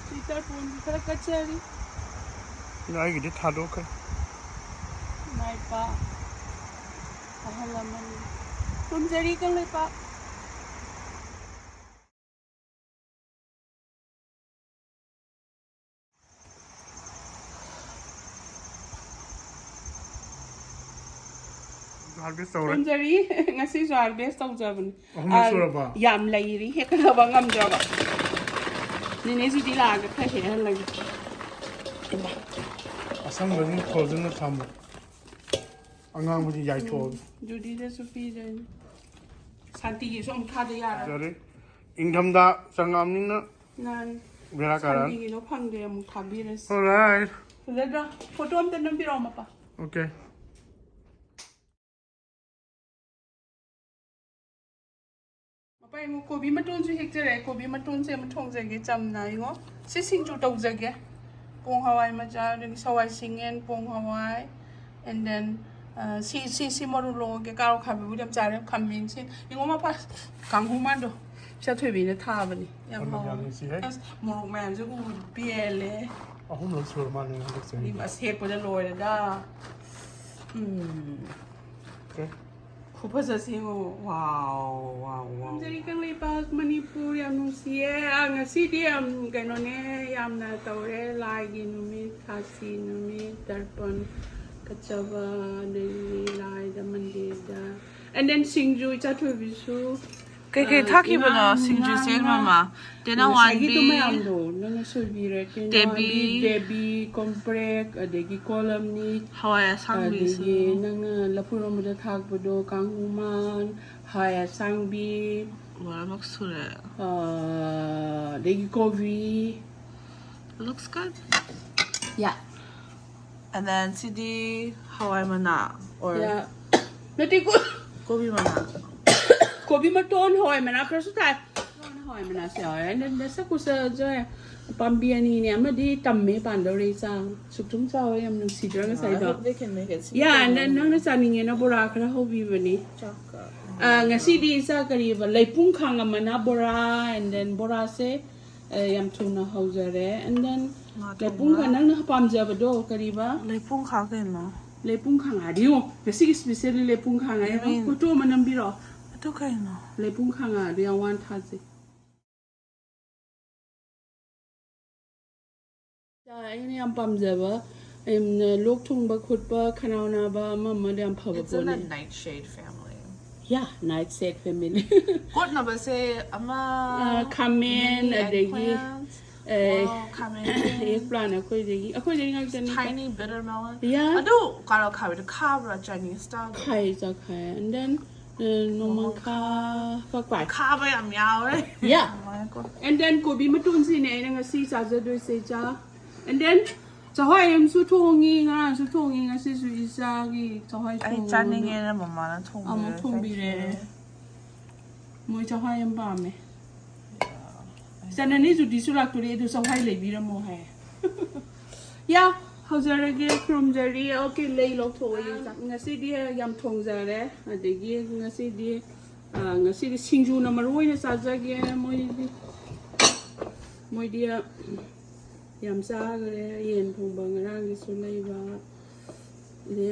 Tarpan khara kachari. I get it Hadoka. My pa. Ahalaman. Kumjari kang pa. Kumjari ngasi so harvest tau jaban. Yam lairi he kana bangam jaba. Nene su dilaga kha he halagi. Asam bani thousand na tham. Angang bani yai thol. Judi de su pi jen. Santi gi som kha de yara. Jare. Ingdam da sangam ni na. Nan. Vera karan. Santi gi no phang de mu thabi res. Alright. Leda photo am tan bi ro ma pa. Okay. Pai mo kobi matun su hek jare kobi matun se mathong jage cham na yo si sing chu tau jage pong hawai ma ja ring sawai singen pong hawai and then si maru lo ge ka kha bi dam jare kham min sin ingo ma pa kang hu man do cha thwe bi ne tha ba ni yam ha mo man ju ku biele Ahum lo sur man ni ma se ko da lo da Okay. Wow, wow, wow. Jadi kan lepas Manipur yang nusia, ngasidi yang kanone yang na taure lagi numi kasih numi Tarpan kacaba dari lagi da mandeda. And then singju chatu bisu. Kaya taki ba no singju sen mama. Dena wan bi. Debbie comprek adegi kolam ni. Hawaii sangbi su. Nang lapuro mo da thak bodo kanghuman haya sangbi. Wala maksure. Degi kovi. Looks good. Yeah. And then CD Hawaii mana or Yeah. Nati ko. Kobe mana. Kobi maton hoy mana pero ta hoy mana se hoy and then sa kusa jo pambiani ni amadi tamme pandore sa suktum sa hoy am nung sidra nga sai do. They can make it. Yeah, and then nang sa ninge na bora kra hobi bani. Ngasidi sa kariba laipung khang mana bora and then bora se yam tuna haujare and then laipung khang nang na pamja bado kariba Laipung khagen no. laipung khang adio kasi especially laipung khang ay ko to manam biro Ito kayo no. laipung khang adio wan thazi ini am pamja ba lok thung ba khut ba khanau na ba mamma de am phaba It's in the nightshade family. yeah nightshade family Good na ba say ama kamen adegi kamen. eggplant akoy degi ngak Tiny bitter melon. Yeah. Ado karo kawi the cabra Chinese style. khai ja khai and then normal ka kwai Cabra yam yao right. yeah Oh my god. and then kobi matun si ne nga si sa ja do se ja and then cha hoi em su thongi nga si su isa gi cha hoi Ay chaning ina mama na thong. am thong bi re mo cha hoi em ba me sanani su di su lak to re du sa hoi le bi ra mo hai yeah haujarage from jari okay lei lo tho ngasi di yam thong jare adegi ngasi di singju na maroi na sa jage moi dia yam sa gare yen thong ba ngarang gi su lei ba ne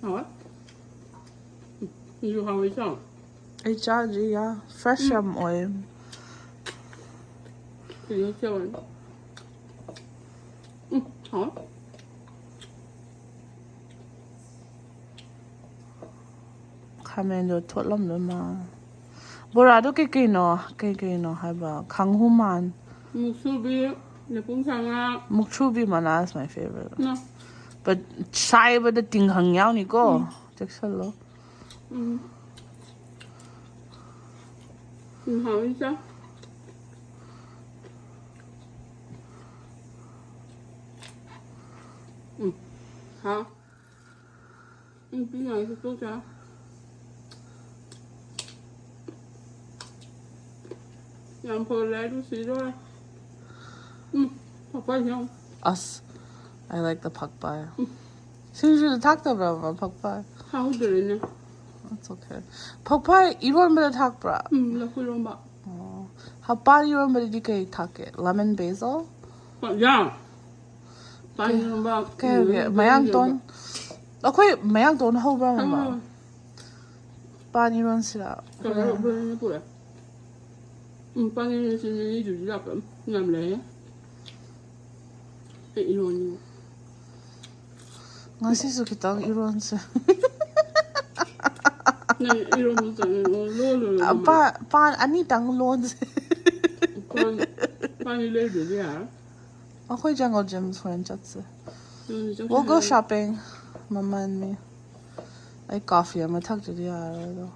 ha you how is it Ay chaji ya fresh yam oil. you tell hả Kamen yo thot lam no ma. Bora do ke no hai ba kanghuman. Muksubi le pung sanga Mukchubi mana is my favorite. no But sai ba the ting hang yao ni ko. Jaksalo. how is that hả bây giờ thì tốt chưa làm phở lấy đôi xí rồi học bài không Us. I like the pakpai. Since talked about pakpai. how được nè That's okay. Pakpai, you want me to talk bra? là khui lông bạc Pan 이런데 그게 타게. Lemon basil. Yeah. Pan ba? 그게 마양돈. 거의 마양돈 호불호 봐. Pan 이런 시라. Trời ơi, bữa đấy. Pan đi xin chủ giặc làm lẽ. Vậy rồi. ngasisu kitang iron 시. 네, 이러면서 로로. Pan ani tang lon 시. Pan 레드야. Ako'y jungle gyms friend chatsi. We'll go shopping. Mama and me. Ay coffee. I'm gonna to the yard.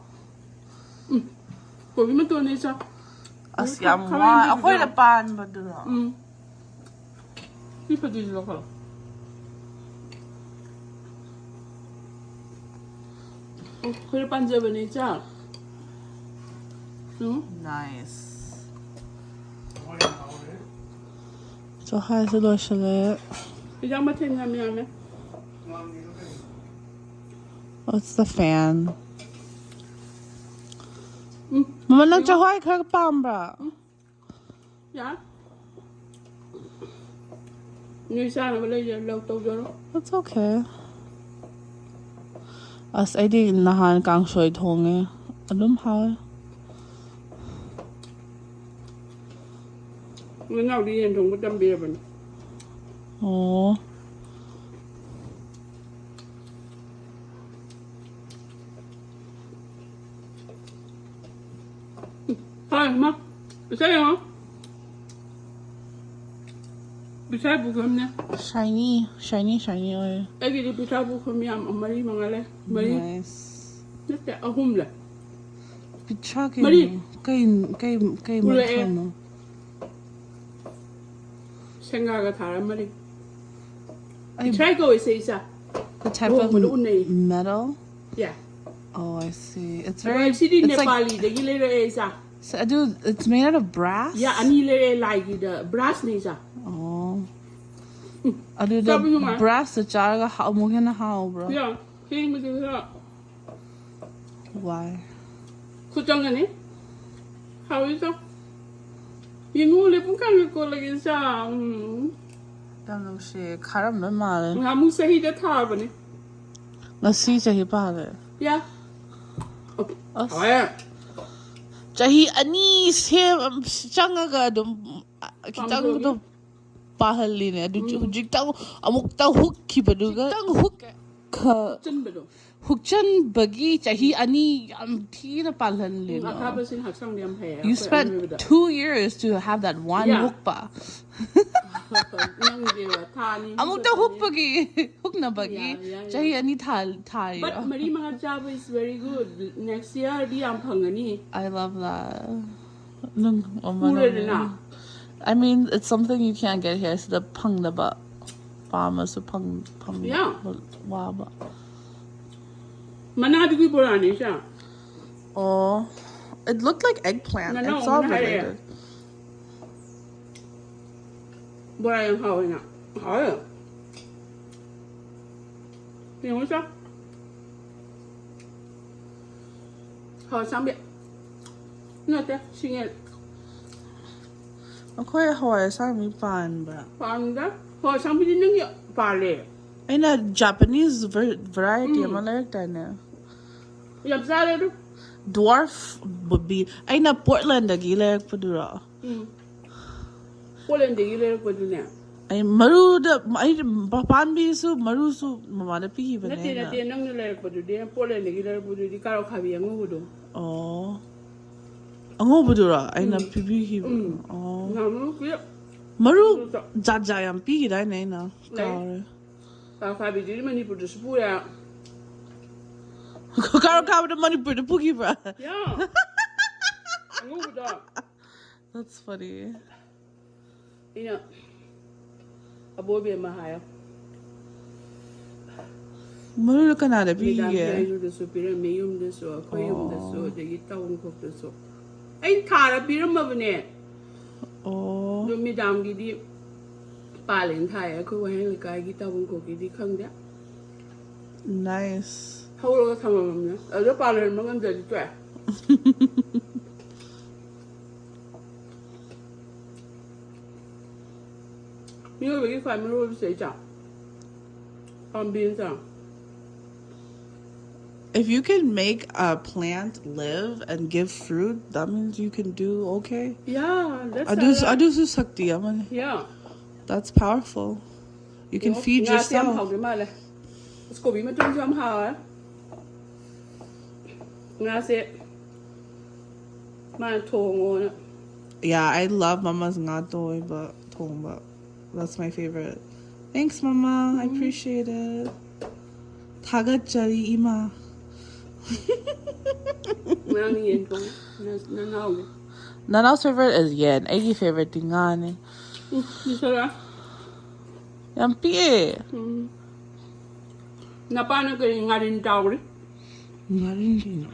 Kobi mo to ni sa. Asyam wa. Ako'y na pan ba doon? Di pa di ko. 그래 반잡은 자. 응? Nice. 저 하에서 넣으실래? 이제 아마 텐냐면 What's the fan? Mama nang chahoy ka pambra. 야. Người sao mà lấy lâu tàu cho nó. That's okay. As I did nahan kang soy thonge. Anum ha. Người nào đi đến trong cái trăm bia mình. Oh. Thôi má. Bisa ya? Bisa bukan ya? Shiny oil. Lagi di bisa bukan ya, mari mangale. Mari. Nice. Nanti ahum lah. Picha Mari. kay mo. 생각을 다른 말이. I Try go is isa. the type Oh, of malunay. metal. Yeah. Oh, I see. It's Very. very. Sidi It's like Nepali the gilere isa. so, dude. It's made out of brass. Yeah, ani le like the brass ni isa. Oh. I do Sabi the mo nga. brass the charaga how mo na how bro. Yeah. Kaya mo dito. Why? kujangan ni. How is it? Yung uli pun kan ko lagi sa. Damn shit. Karam na male. Ngamu sahi da thar ba ni. Nasi chahi pale. Yeah. As. Ay. Chahi ani sem changa ga dum kitang do pahali ne du hujik tang amuk ta hook ki baduga tang hook ka Chân ba do. hukchan bagi chahi ani am thi na palhan le Akaba sin hak sang liam phe. you spent 2 years to have that one Yeah. hook pa Nang di ba tha ni. amuk ta hook bagi hook na bagi Yeah. chahi ani thai But mari mga job is very good. Next year di am phangani. I love that. Nung Pura na. I mean, it's something you can't get here. It's the pang na ba, pama so pang. Yeah. Wow ba. Manado ko borani siya. Oh, it looked like eggplant. No, It's all manahari. related. Borayang hawe na. Hawe. Yung mo siya? Hawe sambi. Nate, singel. Okay, Hawaii sami pan ba. Paano da? Hawe sambi din nang pale. Ay na Japanese variety. Malay na. Yap sale do? Dwarf would be. Ay na Portland agile padura. Polen de gile ko din na. Ay maru da ay pan bi su maru su mama da pi ba Nate na. nang nile ko din. Polen de gile ko din karo khabi ang ngudo. Oh. Ango padura. Ay na pipi Oh. Ngamu kuya. Maru jajayam pi dai na na. Kare. Karo khabi din Manipur de spura. Karo karo da Manipur da puki bra. Yeah. Ngudo. That's funny. Ina. Abobe mahaya. Maru ka na da pi Midam ye. yayu da so pira meyum da so koyum da so da gitawun kok da so. Ay thara pira mabne. Oh. Do midam gi di palen thai ko wa hen ka gitawun kok gi di khang da. Nice. Hawro ka thamam ne. A do palen mangam da di twa. 이거 왜 이렇게 family 세자? 비엔자. If you can make a plant live and give fruit, that means you can do okay. Yeah, that's Adu su sakti aman. Yeah. That's powerful. You can feed yourself. Sko vi med tung som har. Ngase. Man tong. Yeah, I love Mama's ngatoy, but thongba. That's my favorite. Thanks, Mama. I appreciate it. Tagachari ima. Nana's favorite is yen. Eggy favorite tingani. Yampi. Napana ko ngarin tawri. Ngarin din.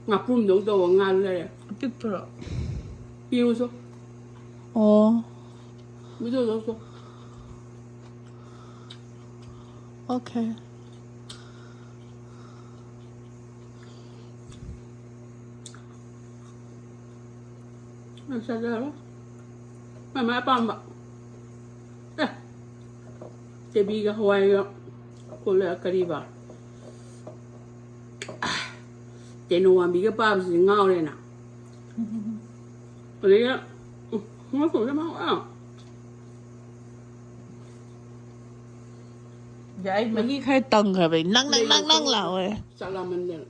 Ngapum dong to ngal. Pipro. Piuso. Oh. Mido so. Okay. Saja. Mama pamba. Tebi ga Hawaii ko le kariba. Teno ambi ga pa si ngao le na. Ole ya. Mo so le ma. Yeah, I make her tongue her baby. Nang lao eh. Salaman.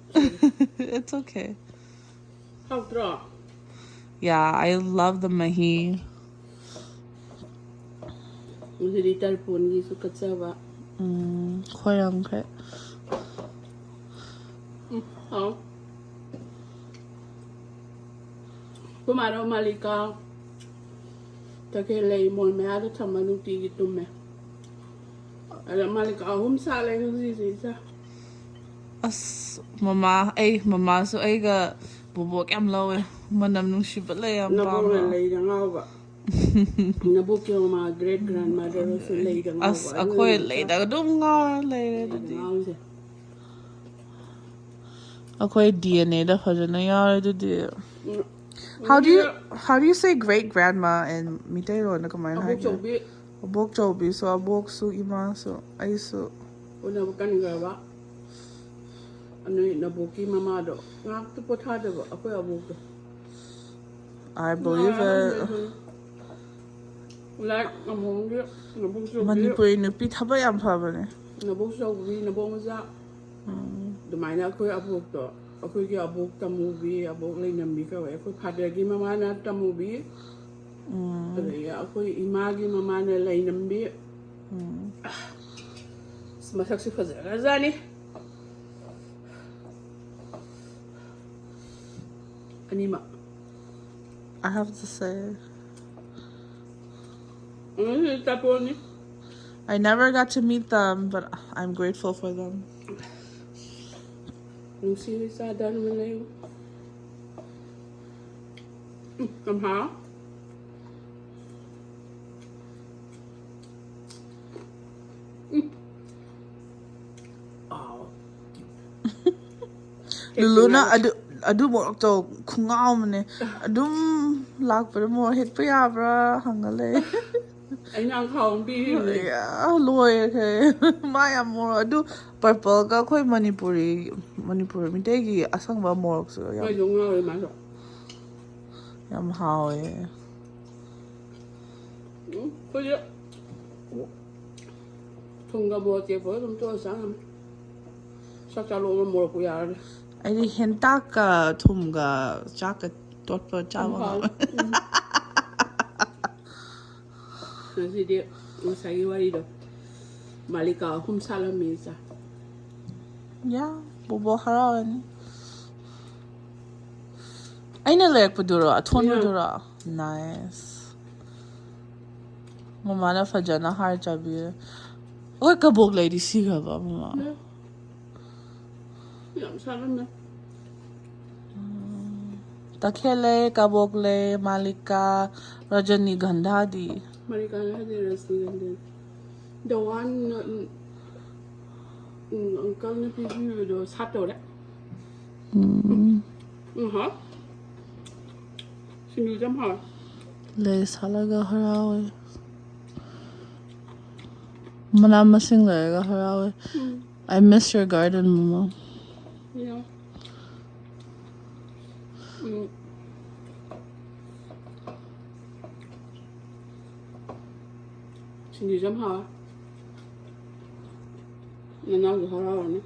It's okay. How draw? Yeah, I love the mahi. Usiri Tarpan gi su katsaba. Khoyang khe. Oh. Kumaro malika. Take lay mon me ada tamanu ti gitu me. Ada malika hum sale ngi sa. As mama so ay ga bubok am law eh. Manam nung shibat lay am Na pa. bo lay dangaw ba. Na bo ki ma great grandmother so lay dangaw ba. As akoy lay da dum nga lay da di. Akoy DNA da fa na ya da di. How do you say great grandma in Mitero na kamay na? Abok chobi so abok su ima so ay so. Una bukan nga ba. Ano na boki mama do. Ngak tu potha do ba akoy abok do. I believe it. Like among dia na bok so. Manipuri nupi thaba yam pha ba ne. Na bok so bi na bok ma. Dumai na akoy abok do. Akoy ki abok tamu bi abok lay nam bi ka wa akoy phadra gi mama na tamu bi. Ya akoy imagi mama na lay nam bi. Masak si fazara zani. Anima. I have to say. I never got to meet them, but I'm grateful for them. Luluna adu morok to khungao mane adum lak par mo het pa ya bra hangale ai nang khong bi ya loy ke maya mo adu purple ka khoi manipuri mi te gi asang ba morok so ya ai dung ngao ma so yam hao e ko ya thong ga bo che bo dum to sang sa cha lo mo ko ya ai di henta ka thum ga cha ka tot pa cha ba ngasidi usagi wari do malika hum salamisa ya bobo harawan ai na lek pa duro athon duro nice mama na fajana har chabi oi kabog lady si ga ba mama yam salam takhele kabogle malika rajani gandha di malika na de rasni gande the one uncle na pipi do sato da sinu jam ha le salaga harawe Mana masing lega harawe. I miss your garden, Mama. Yeah. 신기 좀 하. 나 나도 하라네.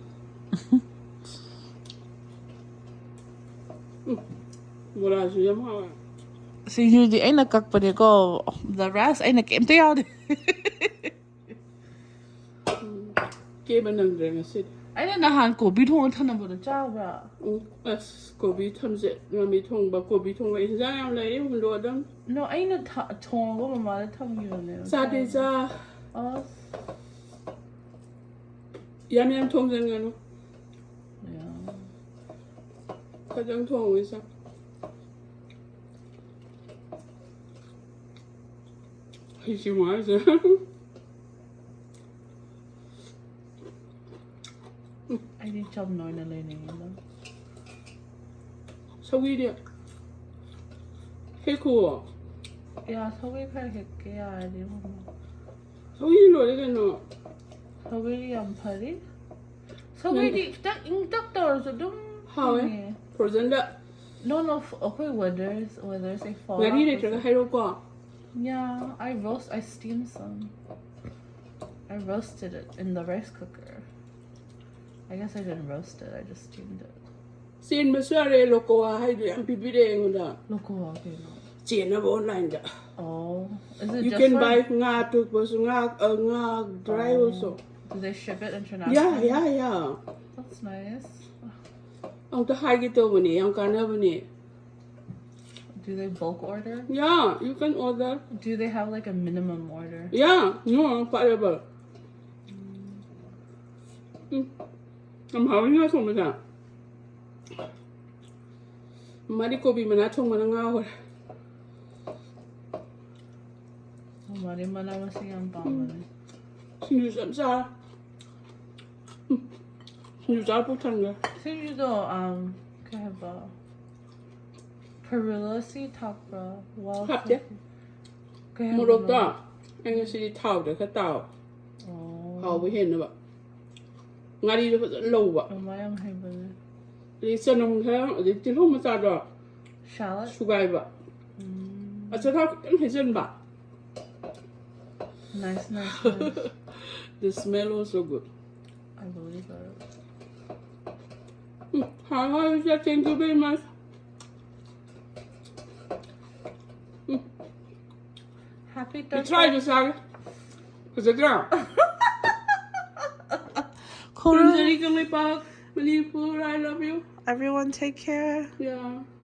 뭐라 좀 하. See, you the ain't a cock, but you go. The rest ain't a empty out. 게임은 안 되는 시. I didn't know how to be to turn about the job. 고비 탐제 남이 통바 고비 통과 인자양 레이 운도던. No, ain't a tone over my tongue, you know. 사대자. 야미양 통장가노. Yeah. 가정 통의사. 이시 뭐하지? I need some noise in the 서위리 해코. Yeah, so we can get yeah, 서위로 이거는 so we party. So we that in doctors don't. 하왜? 프로젠다. No, okay, whether they fall. 나리를 제가 해로고. Yeah, I steamed some. I roasted it in the rice cooker. I guess I didn't roast it, I just steamed it. Sin masare lokoa haidu yang pipire ngunda. Local okay. Chena online da. Oh, is it You just can for, buy nga to bos nga dry also. Do they ship it internationally? Yeah. That's nice. Ang ta hai gito bani, ang kana bani. Do they bulk order? Yeah, you can order. Do they have like a minimum order? Yeah, no, whatever. I'm having a song with that. Marikobi manatong manangaw. Mari malawa siyang pamali. Sinusapsa. Sinusaputang nga. Sinjudo kahaba. Perilla si takra. Wow. Hapde. Morok da. Ang si tao de ka tao. Oh. How we hen ba. Ngari de low ba. Mayang hebele. Li sanong ha, di ti lo ma sa do. Shallot. Sugai ba. A sa ta kan he sen ba. Nice. The smell was so good. I believe it. How is that? Thank you very much. Happy You Thursday. try this, Sally. Because it's drown. Koro. Manipur, I love you. Everyone take care. Yeah.